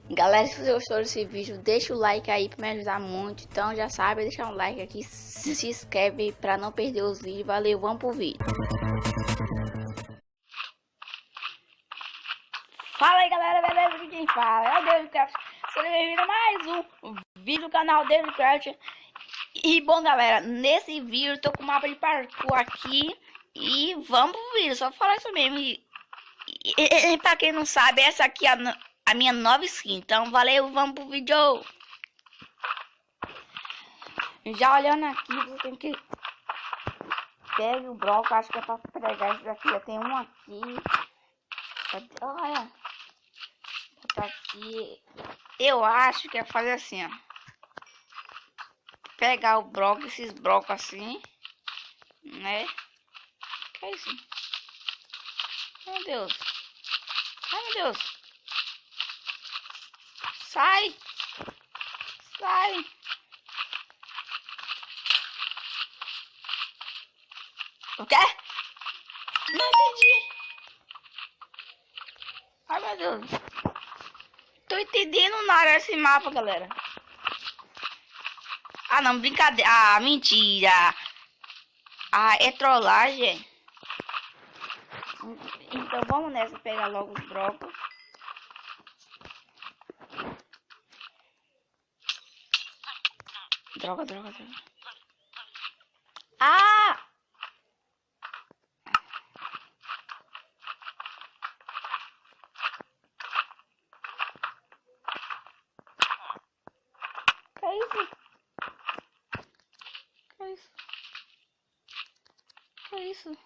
Galera, se você gostou desse vídeo, deixa o like aí pra me ajudar muito. Então já sabe, deixar um like aqui, se inscreve pra não perder os vídeos. Valeu, vamos pro vídeo. Fala aí galera, beleza? Aqui quem fala é o Davidcraft. Seja bem-vindo a mais um vídeo do canal Davidcraft. E bom galera, nesse vídeo eu tô com o mapa de parkour aqui. E vamos pro vídeo, só falar isso mesmo. E pra quem não sabe, essa aqui é a minha nova skin. Então valeu, vamos pro vídeo. Já olhando aqui, você tem que pegar o bloco. Acho que é pra pegar esse daqui. Já tem um aqui. Olha, botar aqui. Eu acho que é fazer assim, ó. Pegar o bloco, esses blocos assim, né? Que é isso? Meu Deus. Ai meu Deus. Sai! Sai! O quê? Não entendi. Ai meu Deus. Tô entendendo nada desse mapa, galera. Ah não, brincadeira. Ah, mentira. Ah, é trollagem. Então vamos nessa, pegar logo os blocos. Droga. Ah! Que é isso? Que é isso? Que é isso?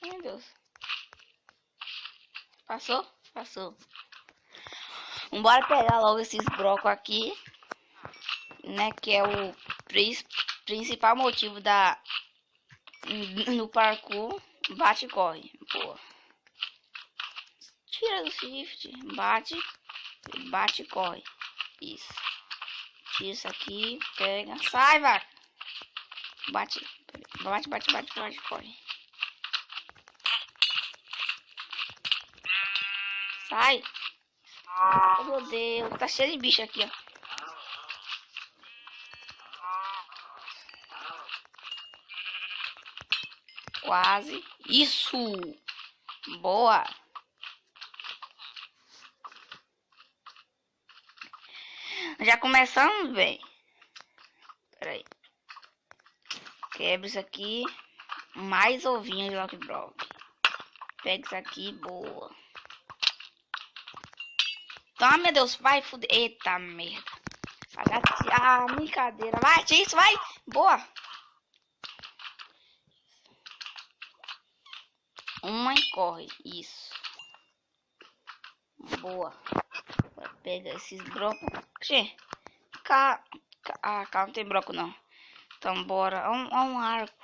Meu Deus. Passou? Passou. Bora pegar logo esses blocos aqui, né? Que é o principal motivo no parkour. Bate e corre. Boa. Tira do shift. Bate e corre. Isso. Tira isso aqui. Pega. Sai, vaca. Bate, corre. Sai. Oh, meu Deus. Tá cheio de bicho aqui, ó. Quase. Isso. Boa. Já começamos bem. Pera aí. Quebra isso aqui. Mais ovinhos de Lock Block. Pega isso aqui. Boa. Tá, meu Deus. Vai fuder. Eita merda. Ah, brincadeira. Vai, tira isso, vai. Boa. Uma e corre. Isso. Boa. Pega esses blocos. Cá não tem bloco não. Então bora. Um arco.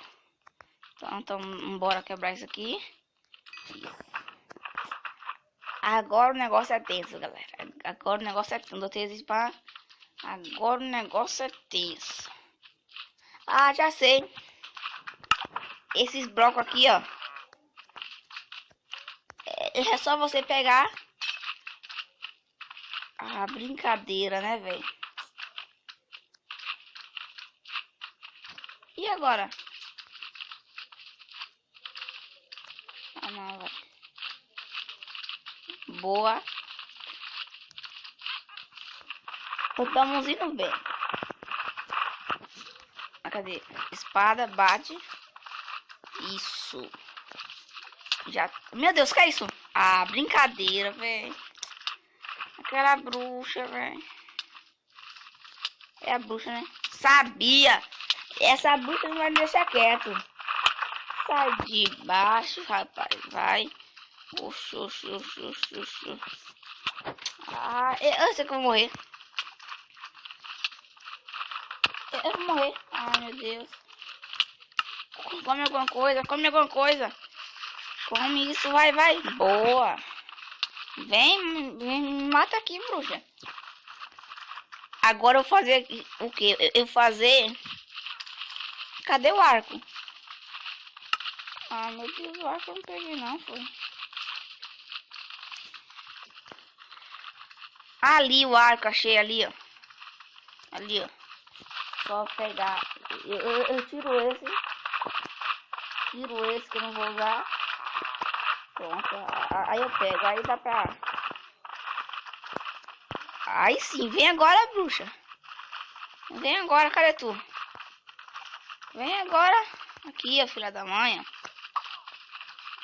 Então bora quebrar isso aqui. Isso. Agora o negócio é tenso, galera. Agora o negócio é tenso. Agora o negócio é tenso. Ah, já sei. Esses blocos aqui, ó. É só você pegar. Ah, brincadeira, né, velho? E agora? Ah, não, velho. Boa. Estamos indo bem. Ah, cadê? Espada, bate. Isso. Já. Meu Deus, que é isso? Ah, brincadeira, velho. Aquela bruxa, velho. É a bruxa, né? Sabia! Essa bruxa não vai me deixar quieto. Sai de baixo, rapaz. Vai. Oxi. Ah, eu sei que eu vou morrer. Eu vou morrer. Ai, meu Deus. Come alguma coisa. Come isso, vai. Boa. Vem, me mata aqui, bruxa. Agora eu vou fazer o que? Eu fazer... Cadê o arco? Ah, meu Deus, o arco eu não peguei não, foi. Ali o arco, achei ali, ó. Ali, ó. Só pegar. Eu tiro esse. Tiro esse que eu não vou usar. Pronto. Aí eu pego. Aí dá pra... Aí sim. Vem agora, bruxa. Vem agora. Cadê tu? Vem agora. Aqui, ó, filha da mãe, ó.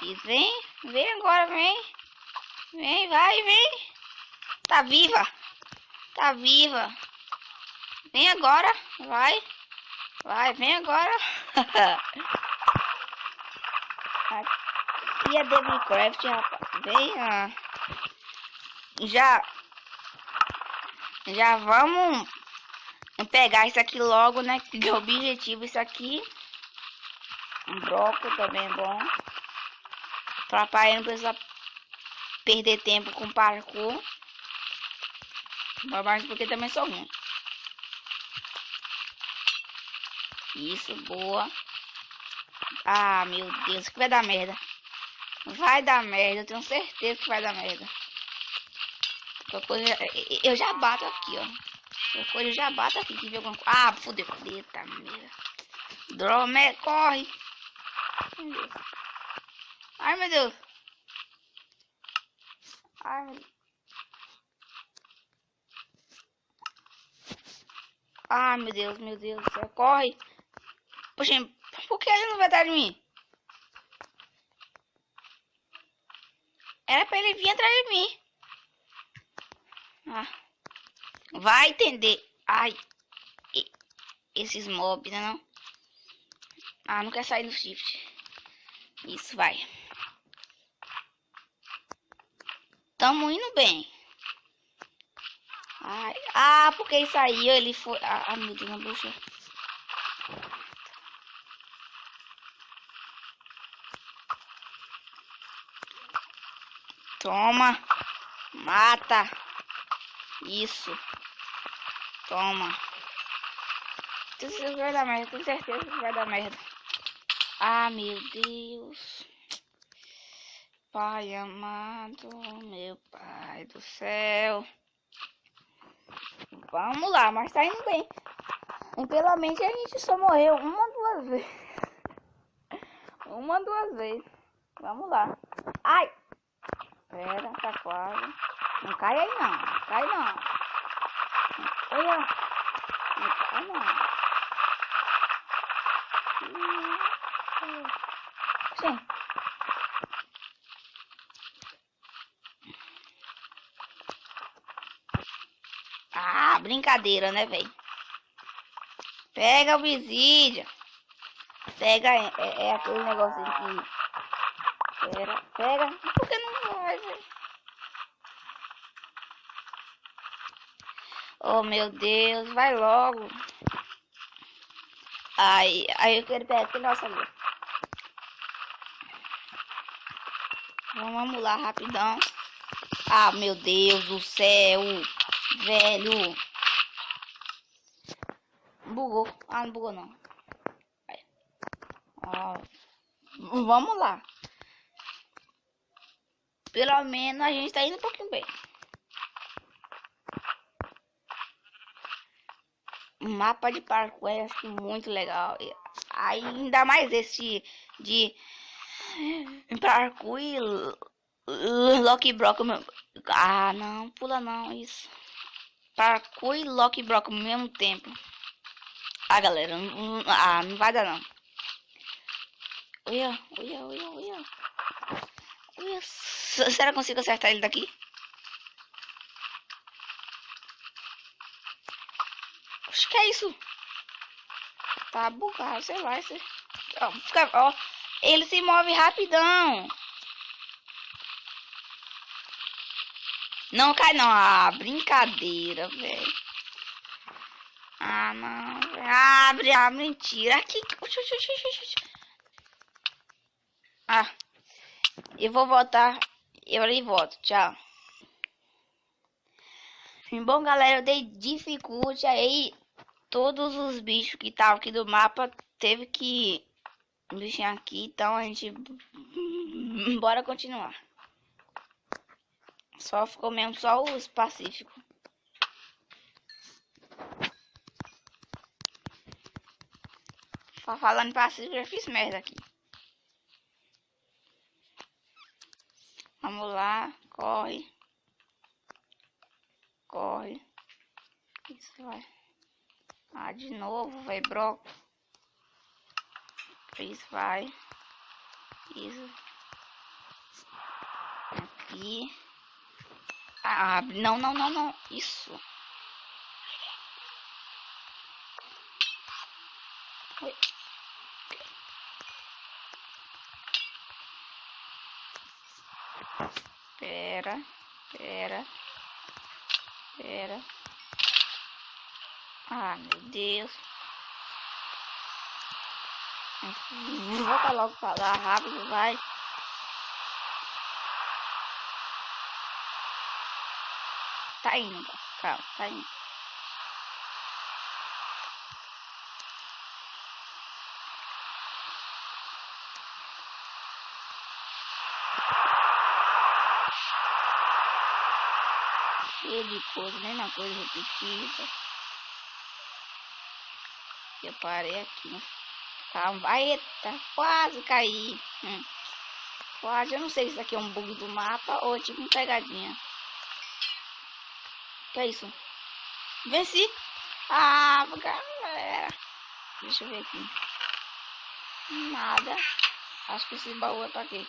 E vem. Vem agora, vem. Vem, vai, vem. Tá viva. Tá viva. Vem agora. Vai. Vai, vem agora. Aqui é Devilcraft, rapaz. Vem, Já vamos pegar isso aqui logo, né? Que é o objetivo isso aqui. Um bloco também é bom. Pra pai não precisar perder tempo com parkour. Mas porque também sou ruim. Isso, boa. Ah, meu Deus, que vai dar merda. Vai dar merda, eu tenho certeza que vai dar merda. Qualquer coisa, eu já bato aqui, ó. Qualquer coisa eu já bato aqui. Que alguma... Ah, fodeu. Eita merda. Dromé, corre. Meu Deus. Ai, meu Deus. Ai, meu Deus. Ah, meu Deus do céu. Corre. Poxa, por que ele não vai dar de mim? Era pra ele vir atrás de mim. Ah. Vai entender. Ai. Esses mobs, né, não? Ah, não quer sair do shift. Isso, vai. Tamo indo bem. Ai. Ah, porque isso aí, ele foi... Ah, meu Deus, na bruxa. Toma. Mata. Isso. Toma. Tenho certeza que vai dar merda. Tenho certeza que vai dar merda. Ah, meu Deus. Pai amado. Meu pai do céu. Vamos lá, mas tá indo bem. E pela mente a gente só morreu duas vezes. Duas vezes. Vamos lá. Ai. Pera, tá quase. Não cai aí não. Não cai não. Olha. Não cai não. Sim. Ah, brincadeira, né, velho? Pega o visídio. Pega aquele negocinho que... Pega. Por que não vai, velho? Oh, meu Deus. Vai logo. Aí eu quero pegar aquele nosso ali. Vamos lá, rapidão. Ah, meu Deus do céu. Velho. Bugou. Ah, não bugou não. Ah, vamos lá. Pelo menos a gente tá indo um pouquinho bem. Mapa de parkour é acho que muito legal. Aí ainda mais esse de parkour e Lock Block. Ah, não, pula não, isso. Parkour e Lock Block ao mesmo tempo. Ah, galera, não vai dar não. Olha. Será que eu consigo acertar ele daqui? Acho que é isso. Tá bugado, sei lá. Ó, ele se move rapidão. Não cai não. Ah, brincadeira, velho. Ah, não. Abre, mentira. Aqui. Ah. Eu vou voltar. Eu ali volto. Tchau. Bom, galera, eu dei dificuldade aí. Todos os bichos que estavam aqui do mapa teve que bichinho aqui. Então a gente... Bora continuar. Só ficou mesmo só os pacíficos. Só falando passivo, já fiz merda aqui. Vamos lá, corre. Corre. Isso vai. Ah, de novo, vai, broco. Isso vai. Isso. Aqui. Ah, não, não, não, não. Isso. Oi. Pera. Ah, meu Deus. Volta logo pra lá, rápido, vai. Tá indo, calma, tá indo. Cheio de coisa, mesma coisa repetida. Eu parei aqui. Calma, eita, quase caí. Quase, eu não sei se isso aqui é um bug do mapa ou tipo uma pegadinha. Que é isso? Venci! Ah, galera. Deixa eu ver aqui. Nada. Acho que esse baú é pra quê?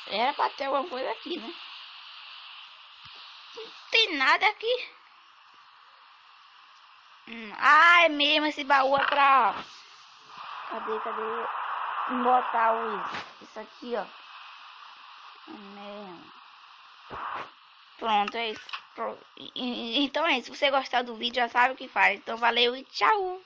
Era pra ter alguma coisa aqui, né? Não tem nada aqui. Ah, é mesmo, esse baú é pra... Cadê? Botar isso aqui, ó. É mesmo. Pronto, é isso. Então é isso. Se você gostar do vídeo, já sabe o que faz. Então valeu e tchau.